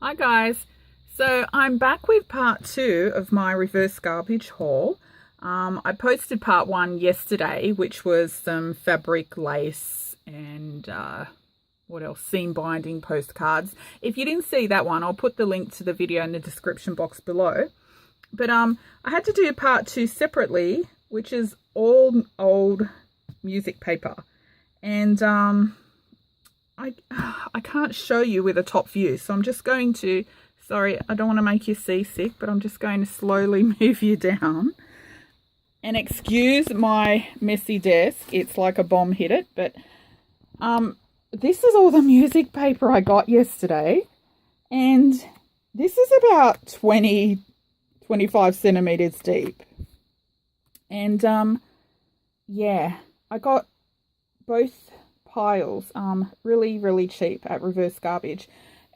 Hi guys, so I'm back with part 2 of my reverse garbage haul. I posted part 1 yesterday, which was some fabric lace and what else, seam binding postcards. If you didn't see that one, I'll put the link to the video in the description box below. But I had to do part 2 separately, which is all old music paper. And I can't show you with a top view, so I'm just going to, sorry, I don't want to make you seasick, but I'm just going to slowly move you down. And excuse my messy desk, it's like a bomb hit it, but this is all the music paper I got yesterday, and this is about 25 centimeters deep. And yeah, I got both piles really cheap at reverse garbage.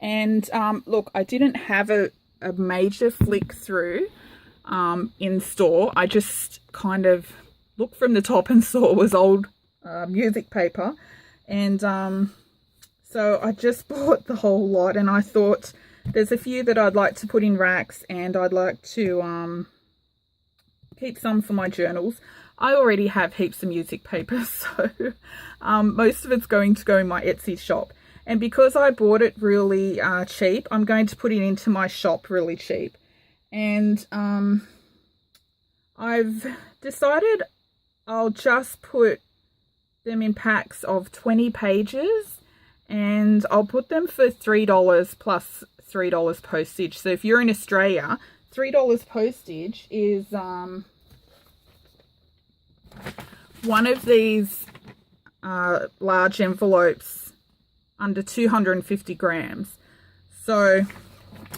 And look, I didn't have a major flick through in store. I just kind of looked from the top and saw it was old music paper, and so I just bought the whole lot. And I thought there's a few that I'd like to put in racks, and I'd like to keep some for my journals. I already have heaps of music paper, so most of it's going to go in my Etsy shop. And because I bought it really cheap, I'm going to put it into my shop really cheap. And I've decided I'll just put them in packs of 20 pages, and I'll put them for $3 plus $3 postage. So if you're in Australia, $3 postage is one of these large envelopes under 250 grams. So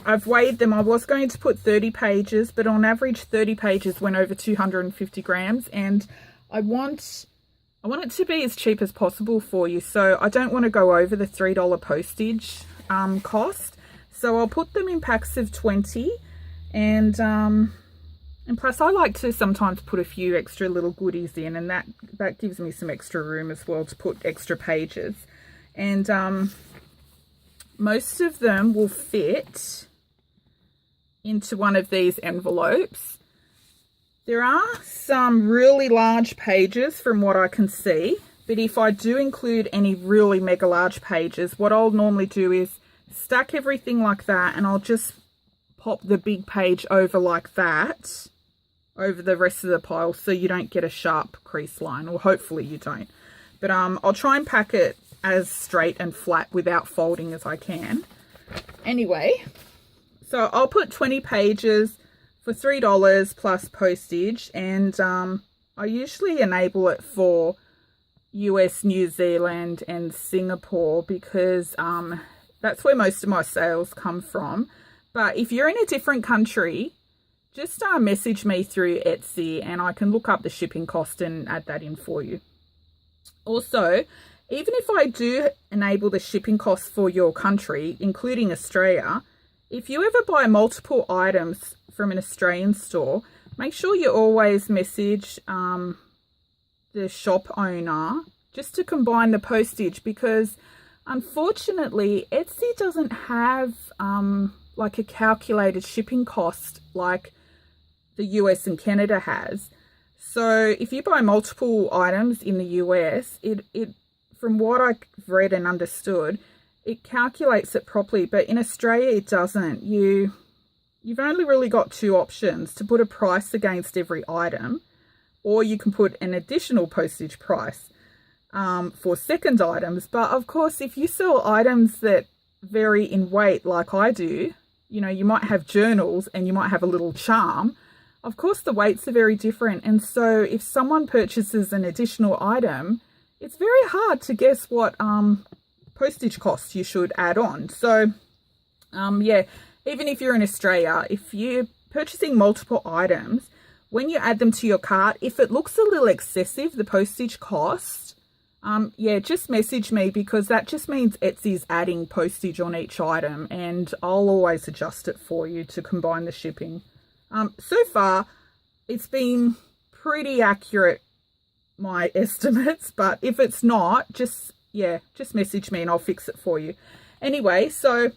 I've weighed them. I was going to put 30 pages, but on average 30 pages went over 250 grams, and I want it to be as cheap as possible for you. So I don't want to go over the $3 postage cost. So I'll put them in packs of 20, and plus I like to sometimes put a few extra little goodies in, and that gives me some extra room as well to put extra pages. And most of them will fit into one of these envelopes. There are some really large pages from what I can see, but if I do include any really mega large pages, what I'll normally do is stack everything like that, and I'll just pop the big page over like that over the rest of the pile, so you don't get a sharp crease line, or hopefully you don't. But I'll try and pack it as straight and flat without folding as I can. Anyway, so I'll put 20 pages for $3 plus postage, and I usually enable it for US, New Zealand and Singapore, because that's where most of my sales come from. But if you're in a different country, just message me through Etsy, and I can look up the shipping cost and add that in for you. Also, even if I do enable the shipping costs for your country, including Australia, if you ever buy multiple items from an Australian store, make sure you always message the shop owner just to combine the postage, because unfortunately Etsy doesn't have like a calculated shipping cost like the US and Canada has. So if you buy multiple items in the US, it from what I've read and understood, it calculates it properly, but in Australia it doesn't. You've only really got two options: to put a price against every item, or you can put an additional postage price for second items. But of course, if you sell items that vary in weight like I do, you know, you might have journals and you might have a little charm. Of course, the weights are very different. And so if someone purchases an additional item, it's very hard to guess what postage costs you should add on. So, yeah, even if you're in Australia, if you're purchasing multiple items, when you add them to your cart, if it looks a little excessive, the postage cost, yeah, just message me, because that just means Etsy's adding postage on each item, and I'll always adjust it for you to combine the shipping. So far, it's been pretty accurate, my estimates, but if it's not, just message me and I'll fix it for you. Anyway, so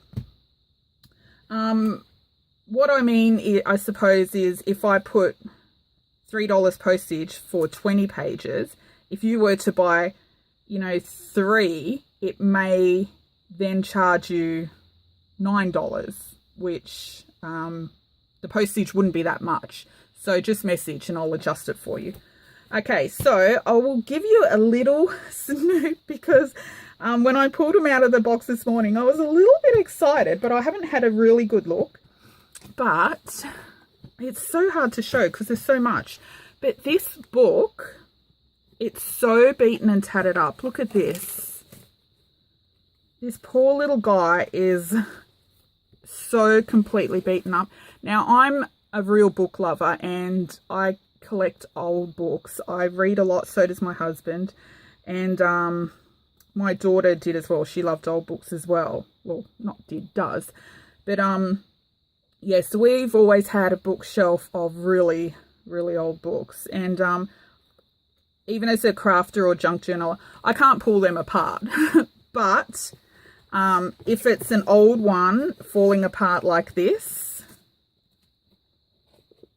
What I mean, I suppose, is if I put $3 postage for 20 pages, if you were to buy, you know, 3, it may then charge you $9, which the postage wouldn't be that much. So just message and I'll adjust it for you. Okay, so I will give you a little snoop because when I pulled them out of the box this morning, I was a little bit excited, but I haven't had a really good look. But it's so hard to show because there's so much. But this book, it's so beaten and tattered up. Look at this. This poor little guy is so completely beaten up. Now, I'm a real book lover and I collect old books. I read a lot, so does my husband. And my daughter did as well. She loved old books as well. Well, not did, does. But yeah, so we've always had a bookshelf of really, really old books. And even as a crafter or junk journaler, I can't pull them apart. But if it's an old one falling apart like this,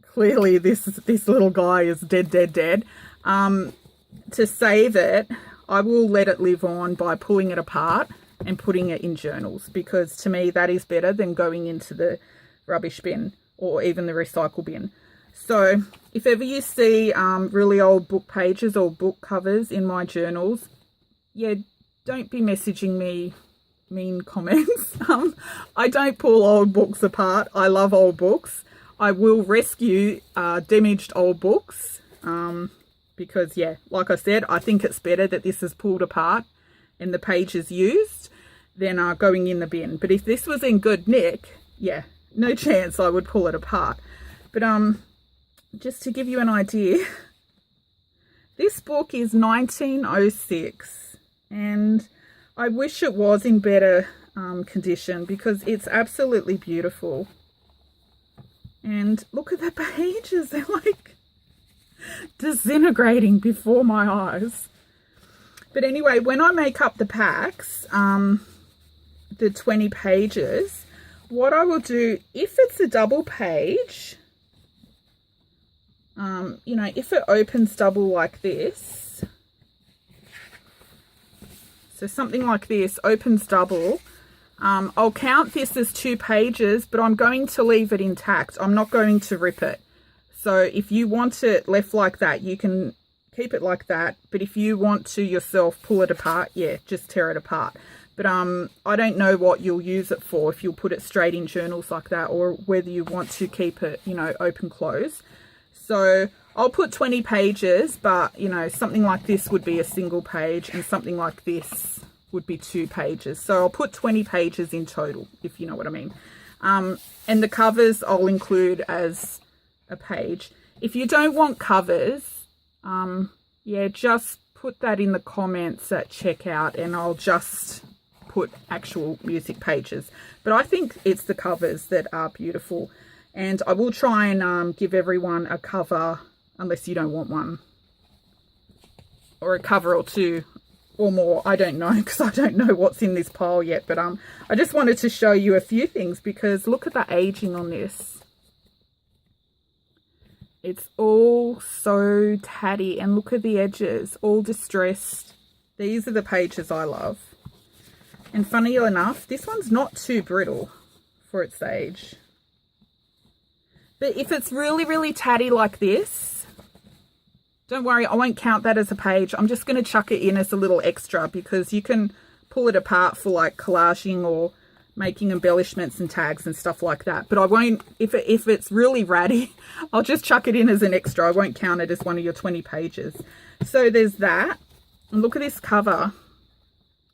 clearly this little guy is dead. To save it, I will let it live on by pulling it apart and putting it in journals, because to me that is better than going into the rubbish bin or even the recycle bin. So if ever you see really old book pages or book covers in my journals, yeah, don't be messaging me mean comments. I don't pull old books apart. I love old books. I will rescue damaged old books because, yeah, like I said, I think it's better that this is pulled apart and the pages used than going in the bin. But if this was in good nick, yeah, no chance I would pull it apart. But just to give you an idea, this book is 1906 and I wish it was in better condition because it's absolutely beautiful. And look at the pages, they're like disintegrating before my eyes. But anyway, when I make up the packs, the 20 pages, what I will do, if it's a double page, you know, if it opens double like this, so something like this opens double, I'll count this as 2 pages, but I'm going to leave it intact. I'm not going to rip it. So if you want it left like that, you can keep it like that. But if you want to yourself pull it apart, yeah, just tear it apart. But I don't know what you'll use it for, if you'll put it straight in journals like that, or whether you want to keep it, you know, open close. So I'll put 20 pages, but, you know, something like this would be a single page and something like this would be 2 pages. So I'll put 20 pages in total, if you know what I mean. And the covers I'll include as a page. If you don't want covers, yeah, just put that in the comments at checkout and I'll just put actual music pages. But I think it's the covers that are beautiful. And I will try and give everyone a cover, unless you don't want one, or a cover or 2 or more. I don't know, because I don't know what's in this pile yet. But I just wanted to show you a few things, because look at the aging on this. It's all so tatty, and look at the edges, all distressed. These are the pages I love. And funny enough, this one's not too brittle for its age. But if it's really, really tatty like this, don't worry, I won't count that as a page. I'm just going to chuck it in as a little extra, because you can pull it apart for like collaging or making embellishments and tags and stuff like that. But I won't, if it's really ratty, I'll just chuck it in as an extra. I won't count it as one of your 20 pages. So there's that. And look at this cover.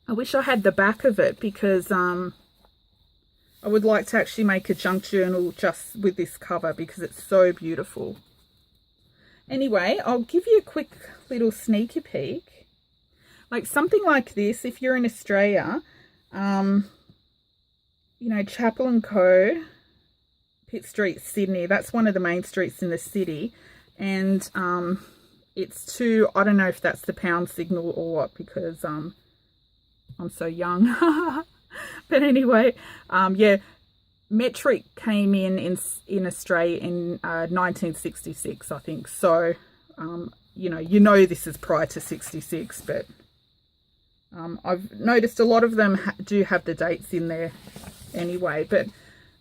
I wish I had the back of it, because I would like to actually make a junk journal just with this cover, because it's so beautiful. Anyway, I'll give you a quick little sneaky peek. Like something like this, if you're in Australia, you know, Chapel & Co, Pitt Street, Sydney, that's one of the main streets in the city. And it's to, I don't know if that's the pound signal or what, because I'm so young. But anyway, yeah, metric came in Australia in 1966, I think. So, you know this is prior to 66, but I've noticed a lot of them do have the dates in there anyway. But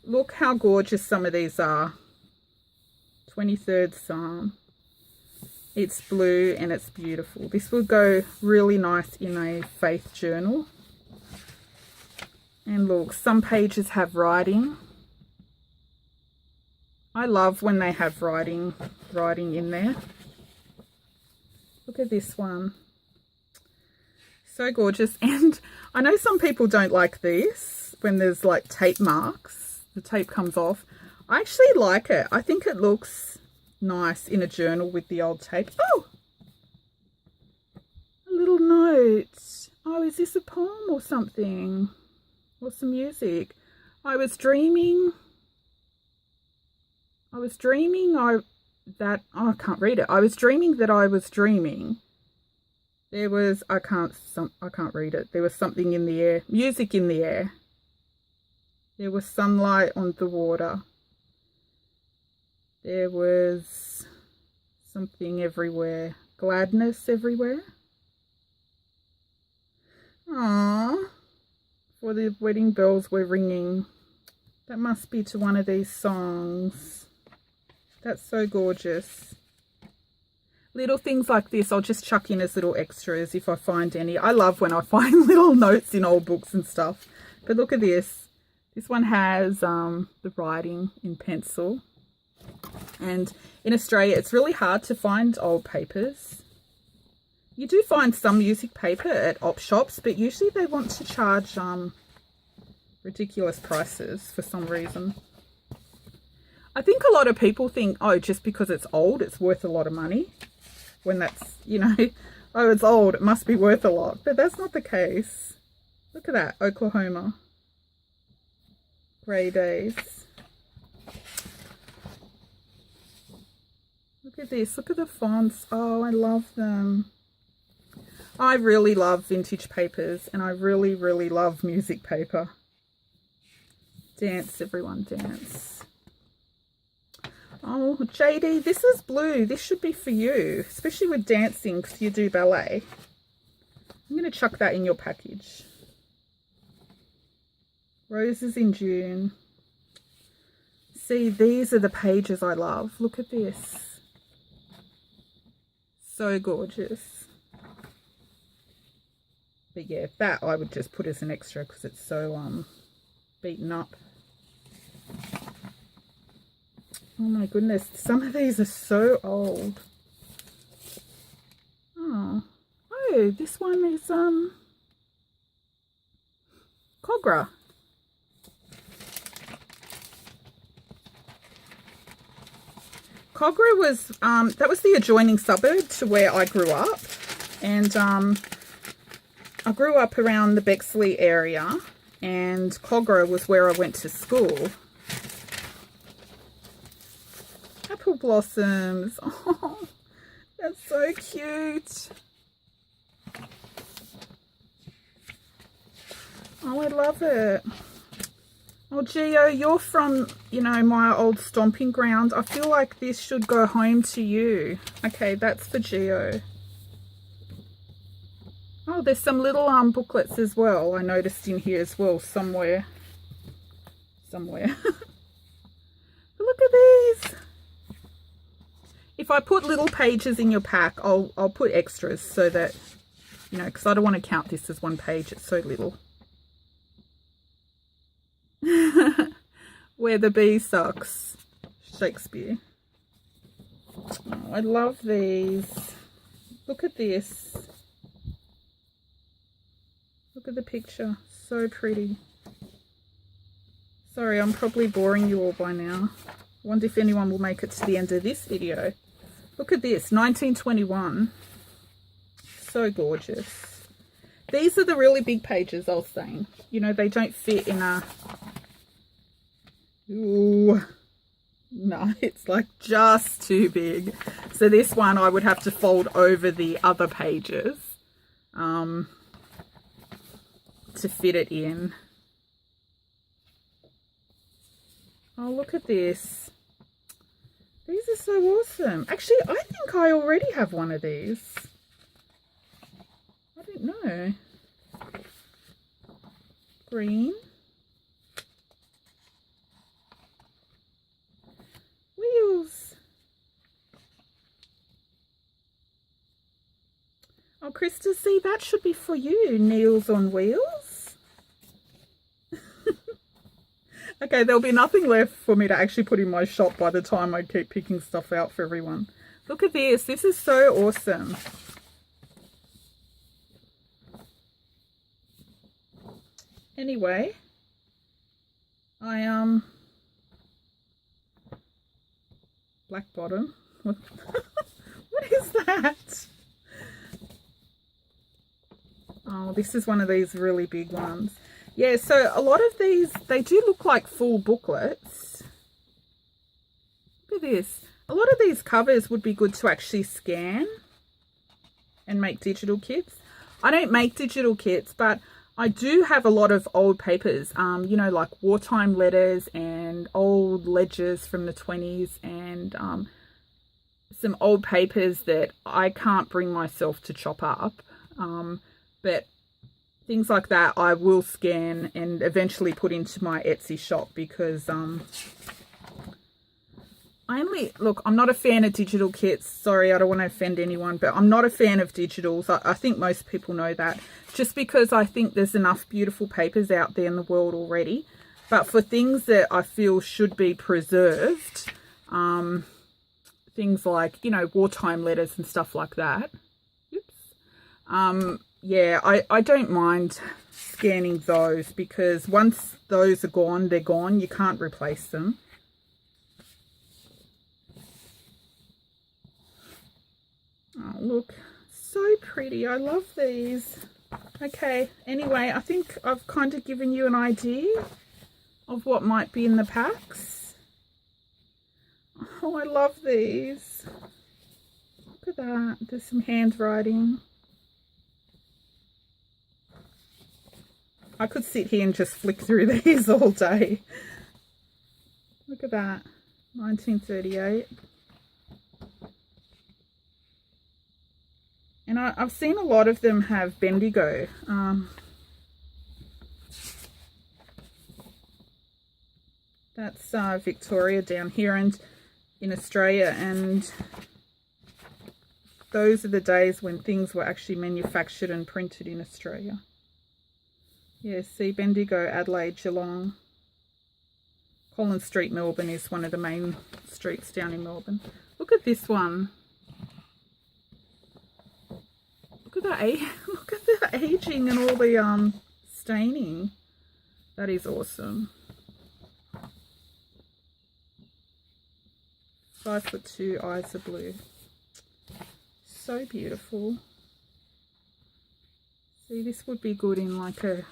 look how gorgeous some of these are. 23rd Psalm. It's blue and it's beautiful. This will go really nice in a faith journal. And look, some pages have writing. I love when they have writing in there. Look at this one. So gorgeous. And I know some people don't like this when there's like tape marks. The tape comes off. I actually like it. I think it looks nice in a journal with the old tape. Oh! A little note. Oh, is this a poem or something? Or some music? I was dreaming. I can't read it. I was dreaming that I was dreaming. There was, I can't read it. There was something in the air. Music in the air. There was sunlight on the water. There was something everywhere. Gladness everywhere. Aww. For the wedding bells were ringing. That must be to one of these songs. That's so gorgeous. Little things like this I'll just chuck in as little extras if I find any. I love when I find little notes in old books and stuff. But look at this. This one has the writing in pencil. And in Australia, it's really hard to find old papers. You do find some music paper at op shops, but usually they want to charge ridiculous prices for some reason. I think a lot of people think, oh, just because it's old, it's worth a lot of money. When that's, you know, oh, it's old, it must be worth a lot. But that's not the case. Look at that, Oklahoma. Grey days. Look at this, look at the fonts. Oh, I love them. I really love vintage papers and I really, really love music paper. Dance, everyone, dance. Oh, JD, this is blue. This should be for you, especially with dancing because you do ballet. I'm going to chuck that in your package. Roses in June. See, these are the pages I love. Look at this. So gorgeous. But yeah, that I would just put as an extra because it's so beaten up. Oh my goodness, some of these are so old. Oh, this one is Cogra. Cogra was that was the adjoining suburb to where I grew up, and I grew up around the Bexley area, and Cogra was where I went to school. Apple blossoms. Oh, that's so cute. Oh, I love it. Oh, Gio, you're from, you know, my old stomping ground. I feel like this should go home to you. Okay, that's for Gio. Oh, there's some little booklets as well. I noticed in here as well somewhere. But look at these. If I put little pages in your pack, I'll put extras so that, you know, because I don't want to count this as one page. It's so little. Where the bee sucks. Shakespeare. Oh, I love these. Look at this. Look at the picture. So pretty. Sorry, I'm probably boring you all by now. I wonder if anyone will make it to the end of this video. Look at this, 1921. So gorgeous. These are the really big pages I was saying. You know, they don't fit in a... Ooh. No, it's like just too big. So this one I would have to fold over the other pages to fit it in. Oh, look at this. These are so awesome. Actually, I think I already have one of these. I don't know. Green. Wheels. Oh, Krista, see, that should be for you. Nails on wheels. Okay, there'll be nothing left for me to actually put in my shop by the time I keep picking stuff out for everyone. Look at this. This is so awesome. Anyway, black bottom. What is that? Oh, this is one of these really big ones. Yeah, so a lot of these, they do look like full booklets. Look at this. A lot of these covers would be good to actually scan and make digital kits. I don't make digital kits, but I do have a lot of old papers, you know, like wartime letters and old ledgers from the 20s and some old papers that I can't bring myself to chop up. But things like that I will scan and eventually put into my Etsy shop because look, I'm not a fan of digital kits. Sorry, I don't want to offend anyone, but I'm not a fan of digitals. I think most people know that, just because I think there's enough beautiful papers out there in the world already. But for things that I feel should be preserved, things like, you know, wartime letters and stuff like that. Oops. Yeah, I don't mind scanning those because once those are gone, they're gone. You can't replace them. Oh, look, so pretty. I love these. Okay, anyway, I think I've kind of given you an idea of what might be in the packs. Oh, I love these. Look at that. There's some handwriting. I could sit here and just flick through these all day. Look at that. 1938. And I've seen a lot of them have Bendigo. That's Victoria down here and in Australia, and those are the days when things were actually manufactured and printed in Australia. Yeah, see, Bendigo, Adelaide, Geelong. Collins Street, Melbourne is one of the main streets down in Melbourne. Look at this one. Look at that, look at the aging and all the staining. That is awesome. 5'2", eyes are blue. So beautiful. See, this would be good in like a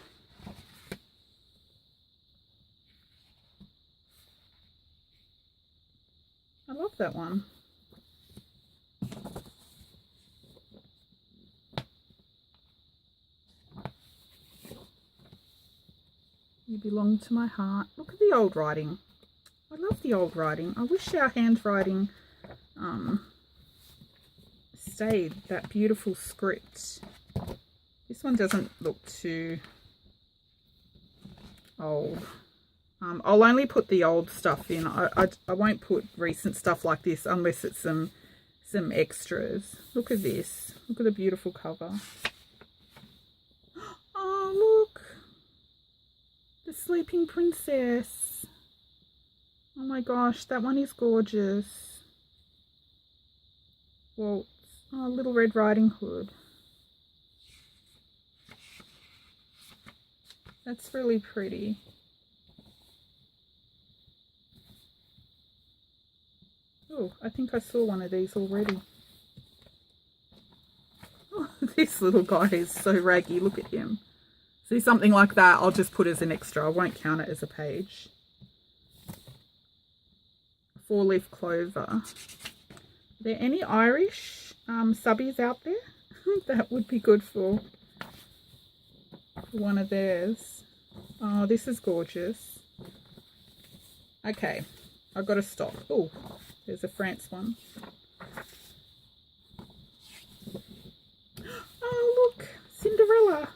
I love that one. You belong to my heart. Look at the old writing. I love the old writing. I wish our handwriting stayed that beautiful script. This one doesn't look too old. I'll only put the old stuff in. I won't put recent stuff like this unless it's some extras. Look at this. Look at the beautiful cover. Oh, look. The Sleeping Princess. Oh my gosh, that one is gorgeous. Well, oh, Little Red Riding Hood. That's really pretty. Oh, I think I saw one of these already. Oh, this little guy is so raggy. Look at him. See, something like that I'll just put as an extra. I won't count it as a page. 4-leaf clover. Are there any Irish subbies out there? That would be good for one of theirs. Oh, this is gorgeous. Okay, I've got to stop. Oh, there's a France one. Oh, look, Cinderella.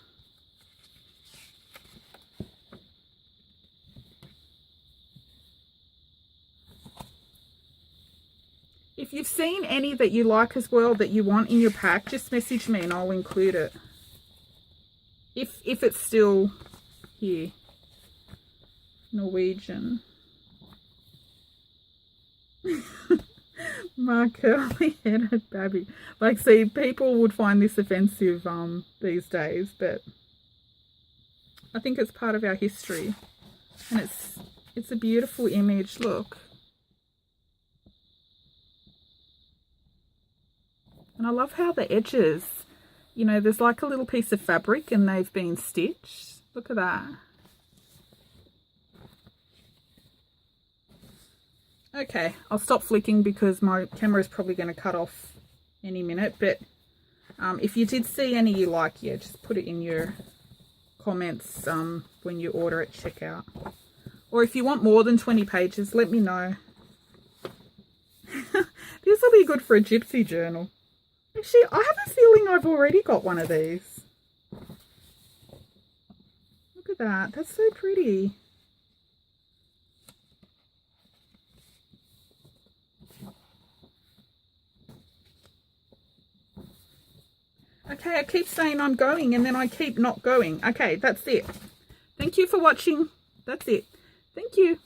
If you've seen any that you like as well that you want in your pack, just message me and I'll include it. If it's still here. Norwegian. My curly headed baby. Like, see, people would find this offensive these days, but I think it's part of our history. And it's a beautiful image. Look. And I love how the edges, you know, there's like a little piece of fabric and they've been stitched. Look at that. Okay, I'll stop flicking because my camera is probably going to cut off any minute. But if you did see any you like, yeah, just put it in your comments when you order at checkout. Or if you want more than 20 pages, let me know. This will be good for a gypsy journal. Actually, I have a feeling I've already got one of these. Look at that. That's so pretty. Okay, I keep saying I'm going and then I keep not going. Okay, that's it. Thank you for watching. That's it. Thank you.